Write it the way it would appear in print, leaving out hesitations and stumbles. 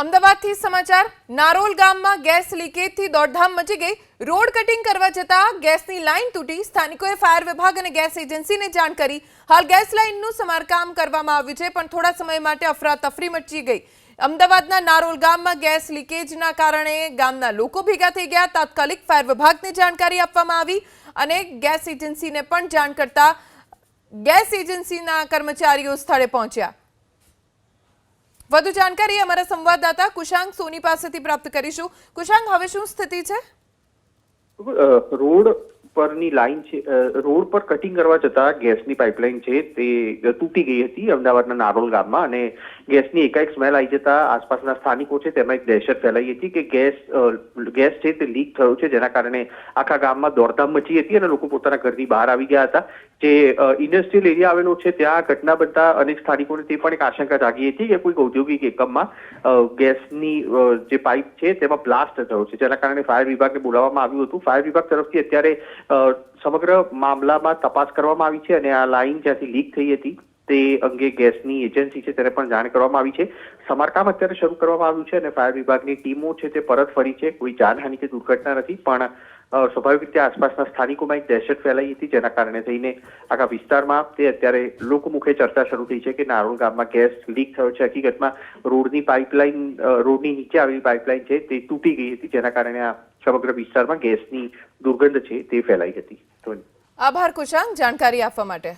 અમદાવાદથી સમાચાર નારોલ ગામમાં ગેસ લીકેજથી દોડધામ મચી ગઈ। રોડ કટિંગ કરવા જતા ગેસની લાઈન તૂટી। સ્થાનિકોએ ફાયર વિભાગ અને ગેસ એજન્સીને જાણ કરી। હાલ ગેસ લાઈનનું સમારકામ કરવામાં આવ્યું છે, પણ થોડા સમય માટે અફરાતફરી મચી ગઈ। અમદાવાદના નારોલ ગામમાં ગેસ લીકેજના કારણે ગામના લોકો ભેગા થઈ ગયા। તાત્કાલિક ફાયર વિભાગને જાણકારી આપવામાં આવી અને ગેસ એજન્સીને પણ જાણ કરતા ગેસ એજન્સીના કર્મચારીઓ સ્થળે પહોંચ્યા। વધુ જાણકારી અમારા સંવાદદાતા કુશાંગ સોની પાસેથી પ્રાપ્ત કરીશું। કુશાંગ, હવે શું સ્થિતિ છે? રોડ પરની લાઈન છે, રોડ પર કટિંગ કરવા જતા ગેસની પાઇપલાઇન છે તે તૂટી ગઈ હતી અમદાવાદના નારોલ ગામમાં, અને ગેસની એકાએક સ્મેલ આવી જતા આસપાસના સ્થાનિકો છે તેમાં એક દહેશત ફેલાઈ હતી કે ગેસ છે તે લીક થયો છે, જેના કારણે આખા ગામમાં દોડધામ મચી હતી અને લોકો પોતાના ઘરની બહાર આવી ગયા હતા। જે ઇન્ડસ્ટ્રીયલ એરિયા આવેલો છે ત્યાં ઘટના બનતા અનેક સ્થાનિકોને તે પણ એક આશંકા જાગી હતી કે કોઈક ઔદ્યોગિક એકમમાં ગેસની જે પાઇપ છે તેમાં બ્લાસ્ટ થયો છે, જેના કારણે ફાયર વિભાગને બોલાવવામાં આવ્યું હતું। ફાયર વિભાગ તરફથી અત્યારે સમગ્ર મામલામાં તપાસ કરવામાં આવી છે અને આ લાઈન જ્યાંથી લીક થઈ હતી તે અંગે ગેસની એજન્સી છે તેને પણ જાણ કરવામાં આવી છે। સમારકામ અત્યારે શરૂ કરવામાં આવ્યું છે અને ફાયર વિભાગની ટીમો છે તે પરત ફરી છે। કોઈ જાનહાનિ કે દુર્ઘટના નથી, પણ સ્વાભાવિક રીતે આસપાસના સ્થાનિકોમાં એક દહેશત ફેલાઈ હતી, જેના કારણે થઈને આખા વિસ્તારમાં તે અત્યારે લોકમુખે ચર્ચા શરૂ થઈ છે કે નારોલ ગામમાં ગેસ લીક થયો છે। હકીકતમાં રોડની પાઇપલાઇન, રોડની નીચે આવેલી પાઇપલાઇન છે તે તૂટી ગઈ હતી, જેના કારણે આ સમગ્ર વિસ્તારમાં ગેસની દુર્ગંધ છે તે ફેલાઈ હતી। આભાર કુશાંગ, જાણકારી આપવા માટે।